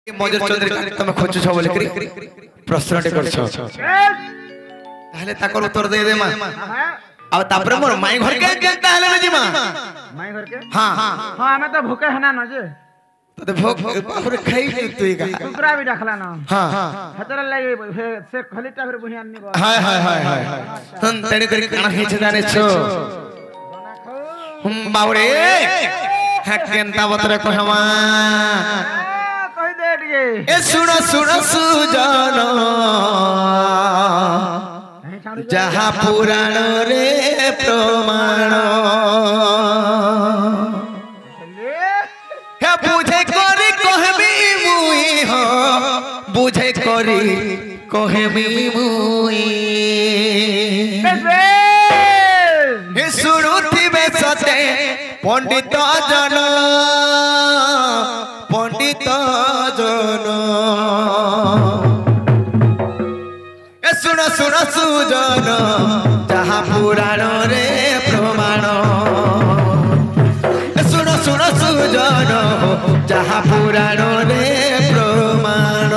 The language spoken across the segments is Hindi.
मजर चंद्र तुम खोजुछ बोल प्रश्न कर उत्तर दे दे मां अब तापरे मोर माई घर के केता हले न जीमा माई घर के हां हां हमें तो भूखे है ना न जे तो भूख बापरे खाई तू का कुकरा भी रखला ना हां हतर लगे से खलीटा फिर बुहियान नि हाय हाय हाय हाय तन तणी करी काना हेछ जाने छो हम बावरे है केंता बतरे कहवा कहि दे दिए ए सुनो सुनो सुजन जहाँ पुराण रे प्रमाण हे बुझे करी कहबी मुई हो बुझे करी कहबी मुई हे सुरुथिबे सते पंडित जन पंडित जन सुन सुन सुजन जहाँ पुराण रे प्रमाण सुन सुन सुजन जहाँ पुराण रे प्रमाण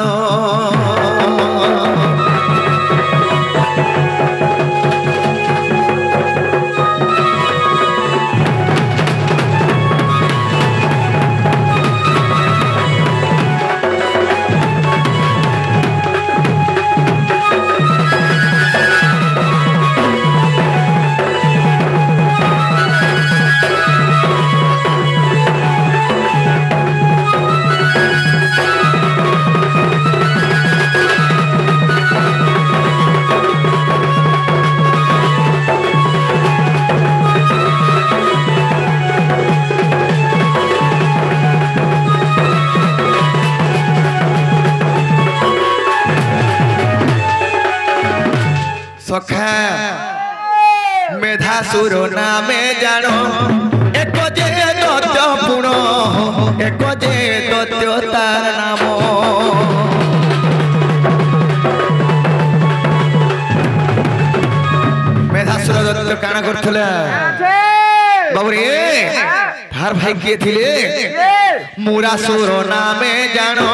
सखा मेधासुर नामे जानो एक जे दत्त पुण एक जे दत्त तार नाम मेधासुर दत्त काना करथले बाबूरे तार भाई के थिले मुरासुर नामे जानो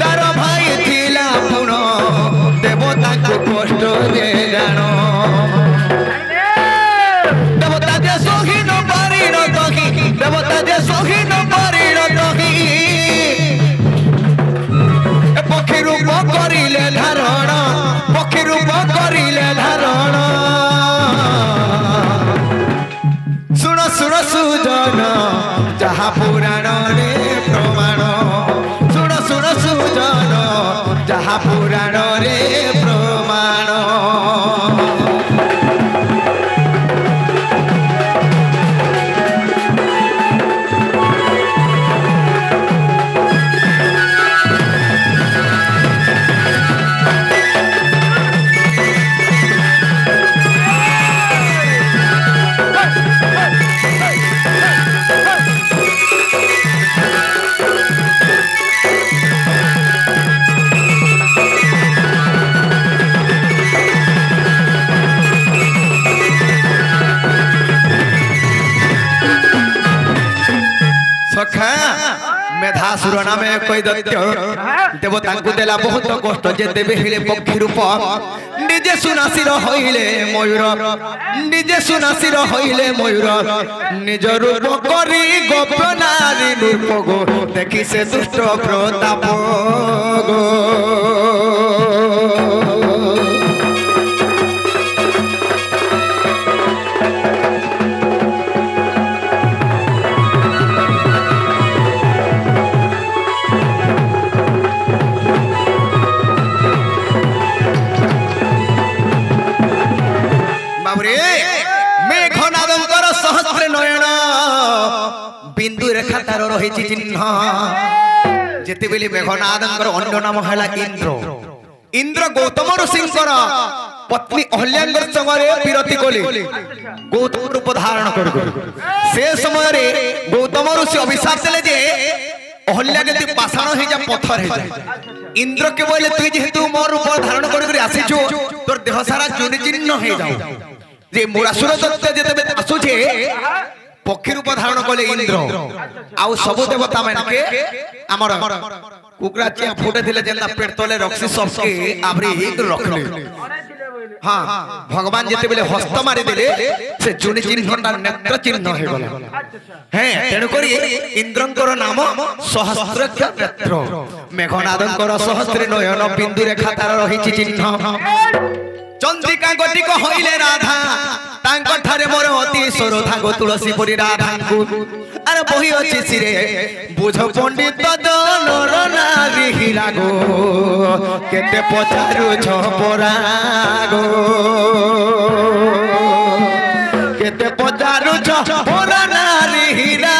तार भाई थिला पुण देवता को कष्ट दे जानो देवता जे सोही न पारी न तही देवता जे सोही न पारी न तही ए पक्षी रूप करिले धारण पक्षी रूप करिले धारण सुन सुन सुजन जहाँ पुराण रे प्रमाण सुन सुन सुजन जहाँ पुराण रे प्रमाण मेधासुर नामे कोई दैत्य देवता को देला बहुत कष्ट जे देवे हेले पक्षी रूप निजे सुनासिर होइले मयूर निजे सुनासिर होइले मयूर निज रूप करी गोप नारी रूप गो देखि से दुष्ट प्रताप गो बिंदु रेखा तार रही चिन्ह जेते बेले मेघनादंकर अन्य नाम हैला इंद्र इंद्र गौतम ऋषिंकर पत्नी अहल्यांकर संगरे विरति कोले गौतम रूप धारण कर से समय रे गौतम ऋषि अभिशाप देले जे अहल्या के पाषाण हे जा पत्थर हे जा इंद्र के बोले तू जेहेतु मोर रूप धारण कर आसीछु तोर देह सारा चुनि चिन्ह हे जाऊ जे मुरासुर दत्त जेते आसुछे पक्षी रूप धारण कले इंद्र आउ सब देवता मान के आमर कुकरा चिया फुटे थिले जेंता पेट तले रखसी सबके आबरी रखले हाँ भगवान जेते बेले हस्त मारी देले से जुनि चिन्हटा नेत्र चिन्ह हे गला हैं तेनु करी इंद्रंकर नाम सहस्त्रक्ष नेत्र मेघनादंकर सहस्त्र नयन बिंदु रेखा तार रहिछि चिन्ह चंद्रिका गति को होइले राधा तांको ठारे मोर अति सरोधा गो तुलसी पुरी राधा को अरे बही अछि सिरे बुझ पंडित दनर नारी हिरागो केते पचारु छपरा गो केते पचारु छपरा नारी हिरा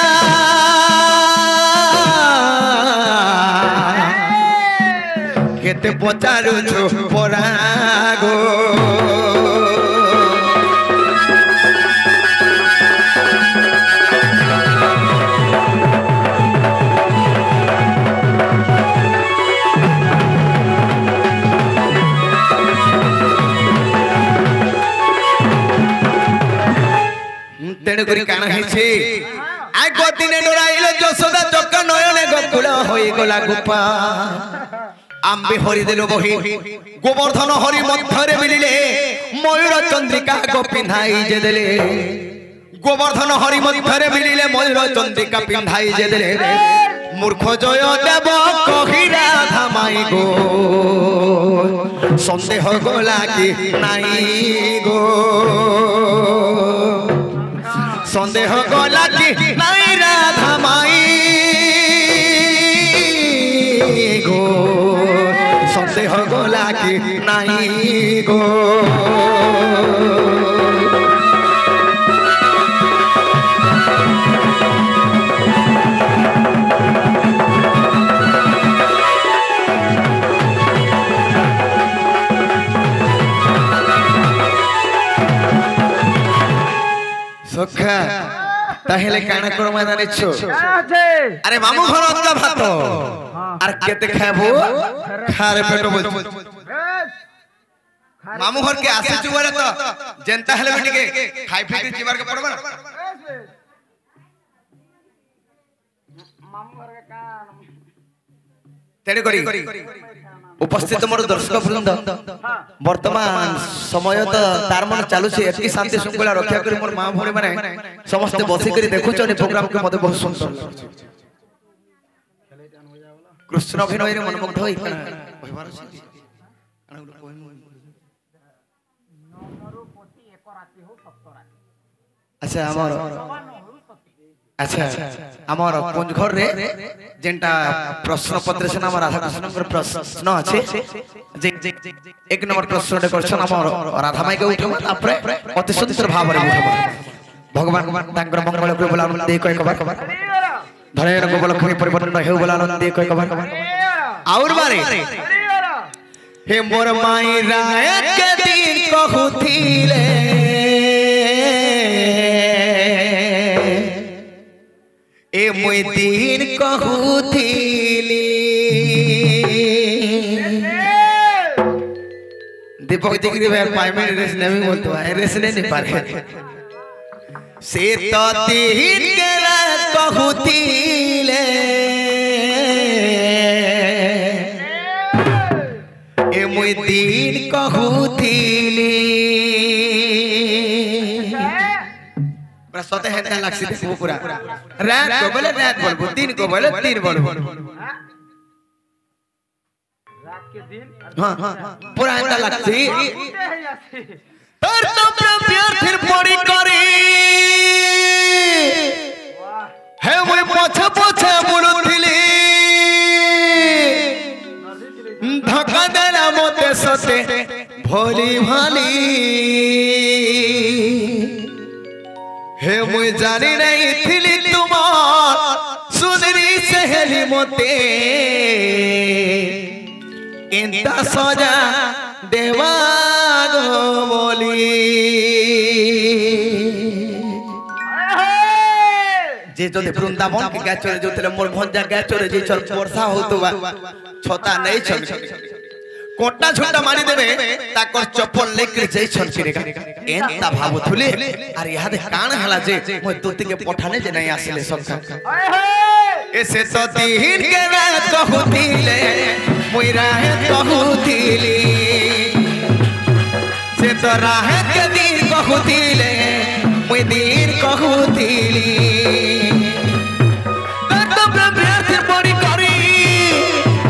केते पचारु छपरा गो तेणु करी काना हेछे आगो दिने डराइले यशोदा चक्क नयने गोकुल होई गला गोपा आंबे हरि देलो बही गोवर्धन हरि मध्यरे मिलिले मयूर चंद्रिका गो पिंधाई जे देले गोवर्धन हरि मध्यरे मिलिले मयूर चंद्रिका पिंधाई जे देले मूर्ख जय देव कहि राधा माई गो संदेह गला कि नाई गो संदेह गला कि नाई राधा माई गो संदेह गला कि नाई गो सुखा ताहेले काना करमा जानिछु अरे मामू घर अद्दा भात आर केते खाबो खारे पेट बोल मामू घर के आसे जुवारे तो जनता हेले बेटी के खाई फिक्री जीवार के पड़बा मामू घर के कान तेरे करी उपस्थित मोर दर्शक वृंद वर्तमान समय तो तार मन चालू छे एति शांति श्रृंखला रक्षा करी मोर मां भोणी माने समस्त बसी करी देखु छने प्रोग्राम के मते बहुत सुंदर कृष्ण अभिनय रे मनमुग्ध होई कहबार छी अच्छा हमर अच्छा हमर कुंज घर रे जेंटा प्रश्न पत्र से नाम राधा कृष्ण कर प्रश्न अछि जे एक नंबर प्रश्न रे क्वेश्चन हमर राधा माई के उठम तापरे अति सुंदर भाव रे उठम भगवान तांकर मंगल को बोला दे कोई कबार धरे रे गोबल खनि परिवर्तन हेउ बोला दे कोई कबार और बारे हे मोर माई राय के दिन कहूथिले ए मुई दिन कहूथिली दीपक जी की भाई 5 मिनट रेस नहीं बोलतो है रेस नहीं पारे से तो दिन के कहूथिले ए मुई दिन कहूथिली सते हेता लागसी देखबो पूरा रात को बोले रात बोलबो दिन को बोले दिन बोलबो रात के दिन हां पूरा हेता लागसी तर तो प्यार फिर पड़ी करी हे मुई पछे पछे बुलुथिली धक्का देला मते सते भोली भाली हे मुई जानी नहीं थिली तुमार सुंदरी सहेली मोते इंता सजा देवा गो बोली जे जो दे वृंदावन के गाचरे जो तेरे मोर भंजा गाचरे जे चल वर्षा होतबा छता नहीं छल कोटा झोटा मारी देबे ताकर चप्पल लेके जाई छनचिरेगा एंता भाबुथुले अरे याद कान हला जे मोय तोती के पठाने जे नहीं आसिले सब ऐसे तो दिन के रात कहूतिले मोय राह कहूतिली से तो राह के दिन कहूतिले मोय दिन कहूतिली तो ब्रह्म पड़ी करी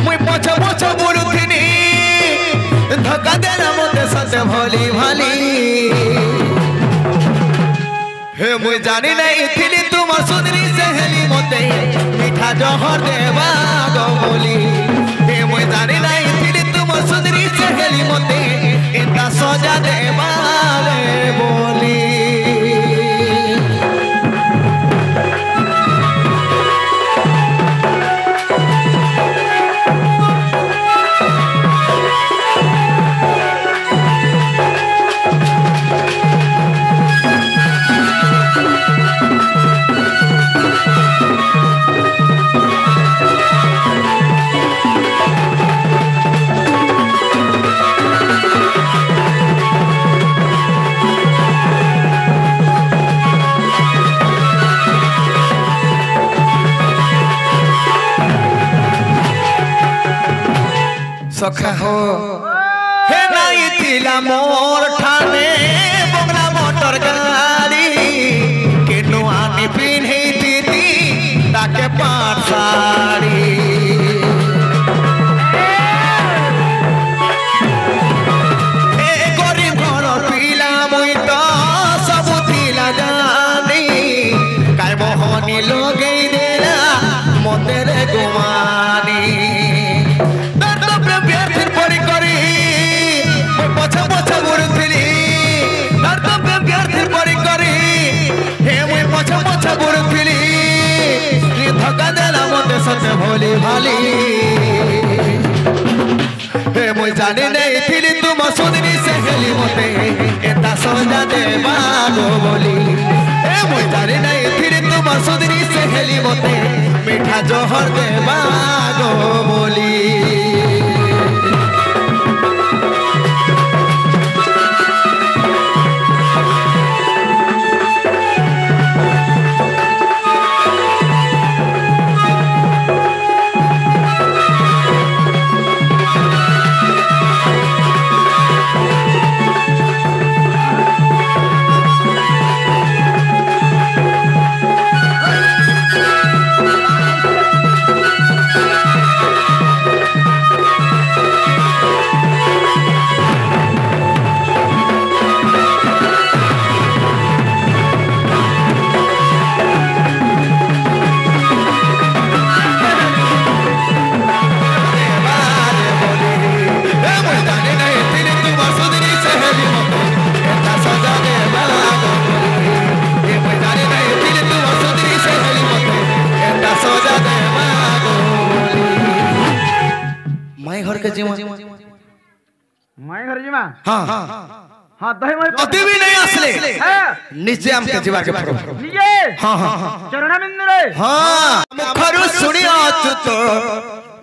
मोय पछ पछ बुलुथिनी धक्का देना मते सते भली भली हे मुई जानी नहीं थिली तुम सुंदरी सहेली मते मीठा जहर देवा गो बोली हे मुई जानी नहीं थिली तुम सुंदरी सहेली मते इतना सजा देवा रे बोली सखा हो हे नहीं थिला मोर ठाने बंगला मोटर गाड़ी केनु आनी पिन्ही दीदी ताके पाट साड़ी ए गरीब घर पिला मुई तो सब थिला जानी काय मोहनी लोगे देला मोते रे गुमानी सते भोली भाली हे मुई जानी नहीं थिली तुम सुंदरी सहेली मते एता सजा दे बागो बोली हे मुई जानी नहीं थिली तुम सुंदरी सहेली मते मीठा जहर दे बागो बोली माई घर जीवा हां हां दही मई अति भी नहीं आसले निजे हम के जीवा के फरो निजे हां हां चरण बिंदु रे हां मुखरु सुनी अच्युत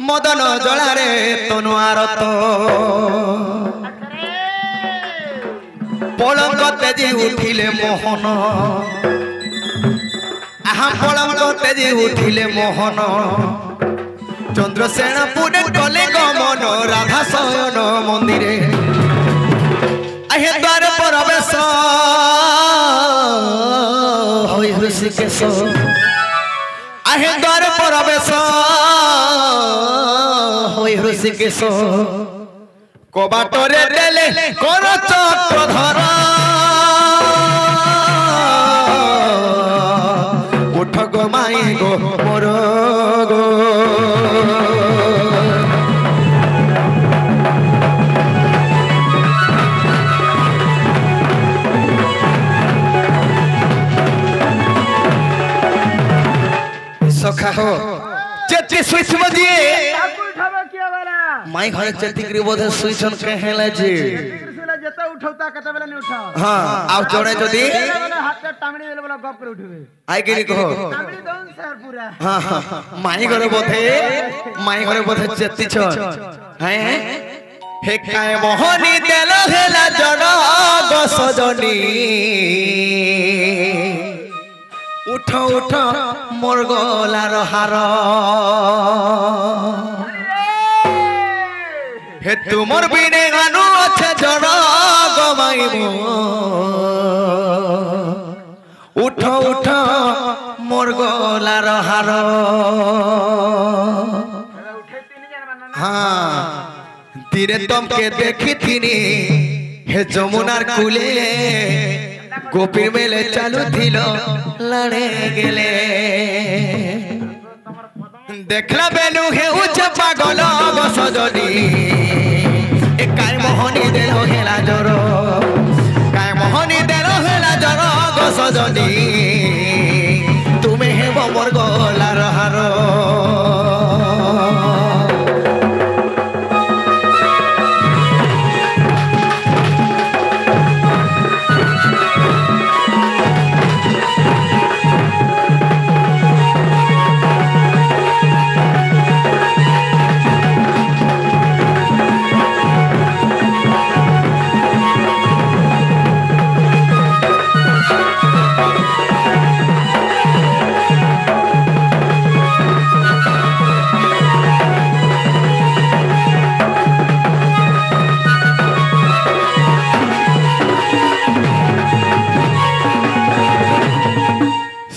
मदन जला रे तनु आरत पलंग तेजी उठिले मोहन आहा पलंग तेजी उठिले मोहन चंद्रसेन पुणे कले गमन राधा शयन मंदिरे आहे द्वार प्रवेश होई ऋषिकेश आहे द्वार प्रवेश होई ऋषिकेश कबाटरे देले कर चक्रधर उठ गो माई गो मोर गो सखा हो चेत्री स्विच बजिए ताकू उठाबो किया वाला माई घर चेती करी बोधे स्विच on कहेला जी त्रिशूल जते उठौता कते बेला नहीं उठाओ हां आ जोड़े जदी हाथ से टांगड़ी देले बोला गप कर उठबे आई के कहो टांगड़ी दोन सर पूरा हां माई घर बोधे चेती छ हैं হে কায় মোহনী দেল হেলা জন গো সজনী উঠ উঠ মোর গলার হার হে তুমর বিনে গানু আছে জন গমাইব উঠ উঠ মোর গলার হার হ্যাঁ তীরে তমকে দেখি তিনি হে যমুনার কুলে গোপীর মেলে চালু ছিল লড়ে গেলে দেখলা বেলু হে উচ্চ পাগল সজনী এ কায় মোহনী দেল হেলা জর কায় মোহনী দেল হেলা জর গো সজনী তুমি হে মোর গলার হার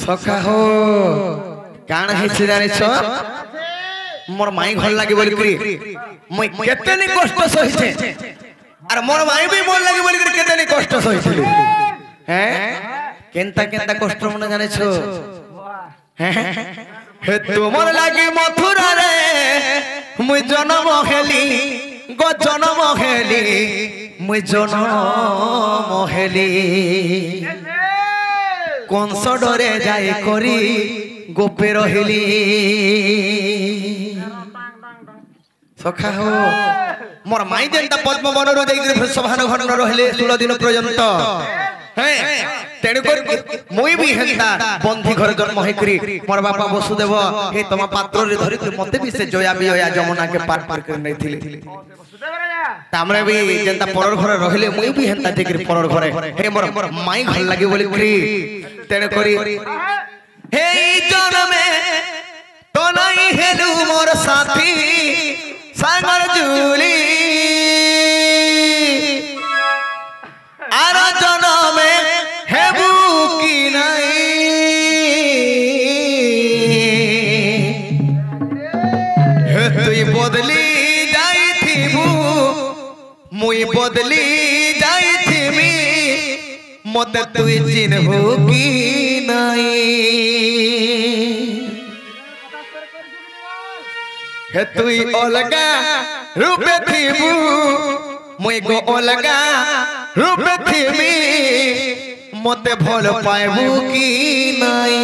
সখা হো কাণ হেছে জানিছ মোর মাই ভাল লাগি বলি করি মই কেতেনি কষ্ট সহিছে আর মোর মাই বি মোর লাগি বলি করি কেতেনি কষ্ট সহিছিল হ্যাঁ কেনতা কেনতা কষ্ট মনে জানিছ হ্যাঁ হে তোমার লাগি মথুরা রে মুই জন্ম হেলি গো জন্ম হেলি মুই জন্ম হেলি কংস ডরে যাই করি গোপে রহিলি সখা হো মোর মাই যেনটা পদ্মবনর যাই সভান ঘন রহিলে 16 দিন পর্যন্ত হ্যাঁ তেণু করে মুই বি হেন্তা বন্ধি ঘরে জন্ম হই করি মোর বাপা বসুদেব হে তোমা পাত্রে ধরি মতে বি সে জয়া বিয়া যমুনা কে পার পার করে নেইथिले तामरे भी जनता परर घरे रहिले मुई भी हेंता जेकरी परर घरे हे मोर माई ভাল লাগে বলি করি তেনে করি हे জনমে তো নাই হেলু মোর সাথী সাগর জুলি আর জনমে হেবু কি নাই হে তুই বদলি মুই বদলি যাইথিমি মতে তুই চিনহু কি নাই হে তুই অলগা রূপে থিবু মুই গো অলগা রূপে থিমি মতে ভাল পাইবু কি নাই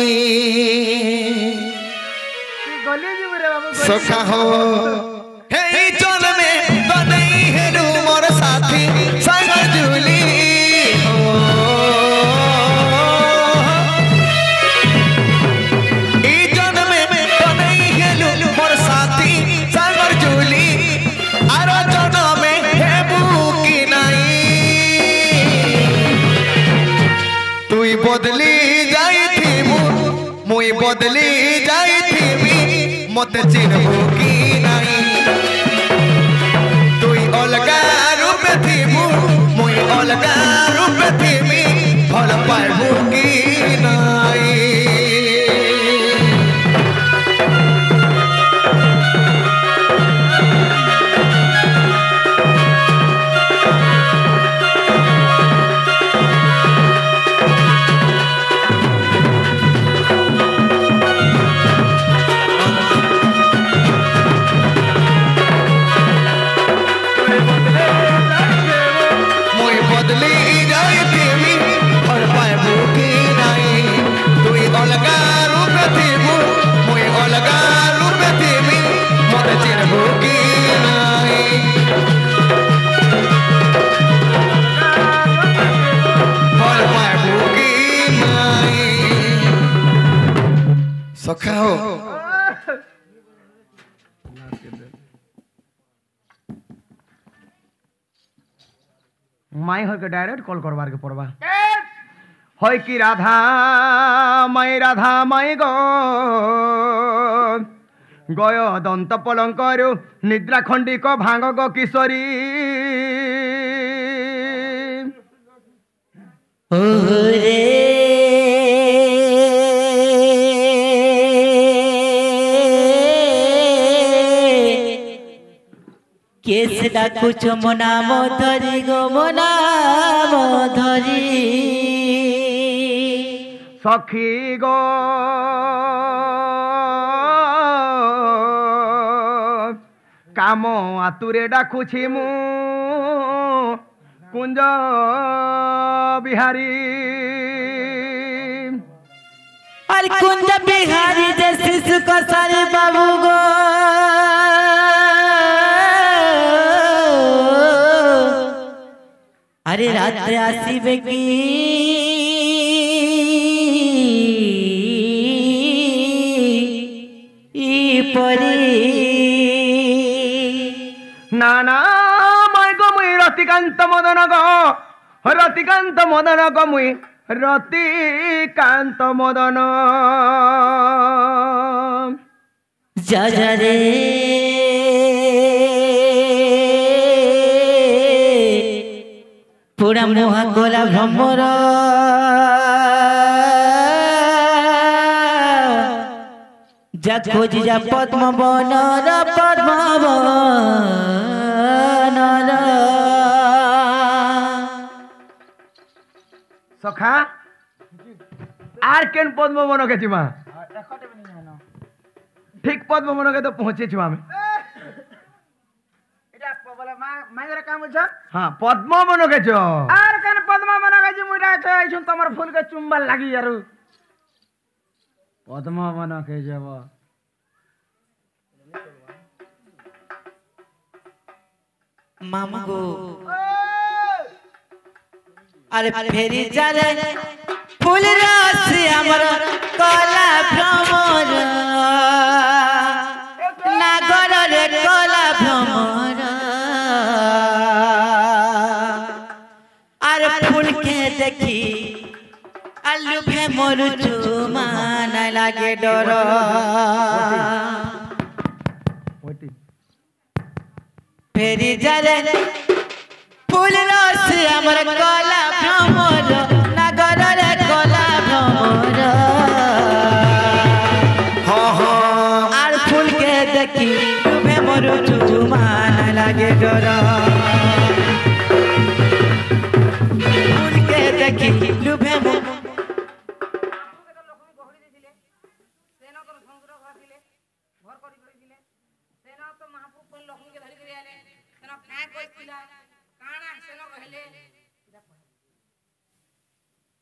সখা হো হে জন্মে তো নাই হেলু মোর সাথী সাগর জুলি এই জন্মে তো নাই হেলু মোর সাথী সাগর জুলি আর জন্মে হেবু কি নাই তুই বদলি যাইথিবু মুই বদলি যাইথিবি মতে চিনবু কি নাই তুই অলগা রূপে থিবু মুই অলগা রূপে থিবি ভাল পাইবু কি নাই सखा हो माई हर के डायरेक्ट कॉल करवार के पड़वा হয় কি রাধা মাই গো গয় দন্ত পলঙ্করু নিদ্রা খণ্ডিক ভাঙ্গ গো কিশোরী ওরে কেস ডাকুছ মনাম ধরি গো মনাম ধরি সখী গো কাম আতুরে ডাকুছি মু কুঞ্জ বিহারী আর কুঞ্জ বিহারী যে শিশু কসারি বাবু গো আরে রাত্রে আসিবে কি পরি না না মাই গো মুই রতিকান্ত মদন গো রতিকান্ত মদন গো মুই রতিকান্ত মদন যা যা রে পুরা মোহা কোলা ভ্রমর যা খোঁজি যা পদ্ম বনর পদ্ম বনর সখা আর কেন পদ্মবন গেছি মা ঠিক পদ্মবনকে তো পৌঁছেছি আমি হ্যাঁ পদ্মবন গেছ আর কেন পদ্মবন গেছি মুইটা আইছুন তোমার ফুলকে চুম্বার লাগি আর পদ্মবন কে যাব মামা গো আরে ফেরি চলে ফুল রস আমার কলা ভ্রমর নাগর রে কলা ভ্রমর আর ফুলকে দেখি আলু ভে মরু চুমান লাগে ডর ফেরি চলে ফুল রস আমার কলা ভ্রমর নাগর রে কলা ভ্রমর আর ফুলকে দেখি ডুবে মরু চুমান লাগে ডর ফুলকে দেখি ডুবে মরু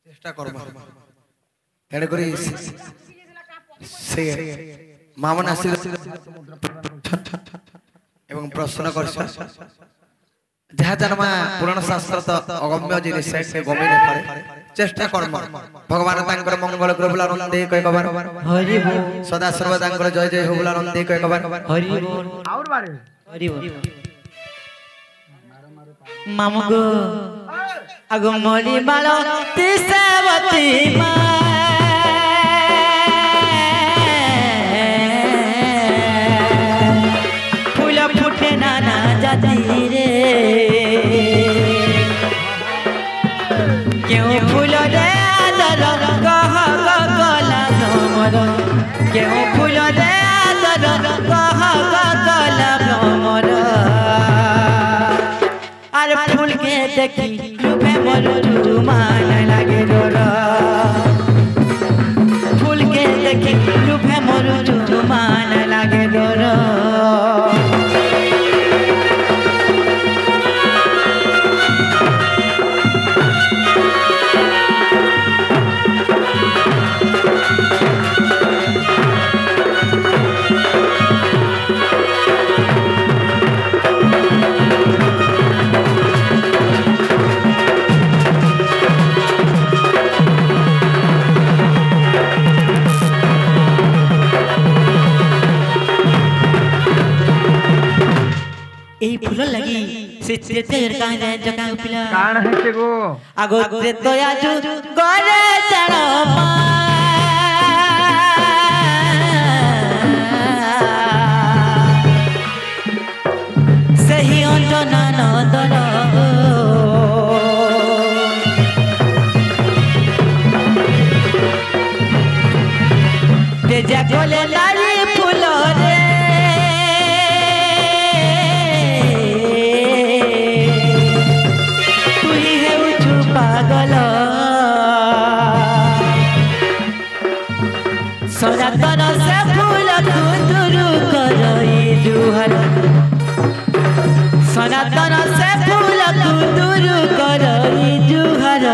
চেষ্টা করব তেড়ে করে সে মামন আসিল এবং প্রশ্ন করছ যাহা জানমা পুরাণ শাস্ত্র তো অগম্য জিনিস সে গমে না পারে চেষ্টা করব ভগবান তাঙ্কর মঙ্গল করবুল আনন্দে কয় কবার হরি বল সদা সর্বদা তাঙ্কর জয় জয় হোবুল আনন্দে কয় কবার হরি বল আর বারে হরি বল মামু গো আগো মরি বাল তিসাবতী মা ফুল ফুটে নানা জাতি রে কেউ ফুল রে আদর কহ গলা ভ্রমর কেউ ফুল রে আদর কহ গলা ভ্রমর আর ফুলকে দেখি রূপে মরু মান লাগে ডর ফুলকে দেখি রূপে মরু মান লাগে ডর এই ফুল লাগি সে তেতের কানে জকা পিলা কাণ হেছে গো আগো তে তো আজু গরে চড় সেই অঞ্জনা নন্দন তেজা কোলে লালি ফুল রে তুই হেউছু পাগল সনাতন সে ফুল কুতুরু করই জুহর সনাতন সে ফুল কুতুরু করই জুহর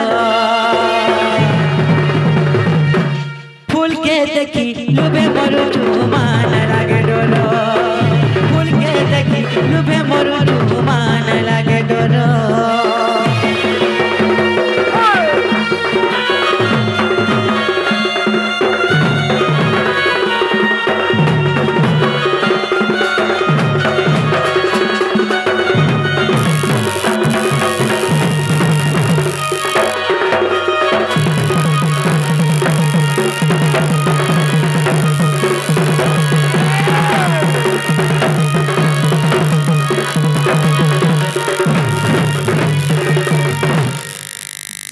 फूल के देखी लुबे मरु मान लागे डोर फूल के देखी लुबे मरु मान लागे डोर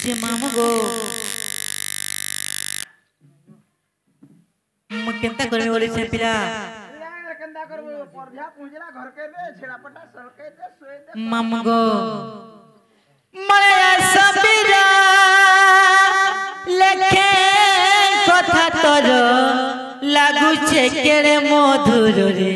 जे मामू गो म केंता करबे बोले से पिला केंदा करबो परझा पुंजला घर के दे छेड़ापटा सलके दे सोए दे मामू गो मया सबीरा लेखे कथा तोर लागु छे केरे मधुर रे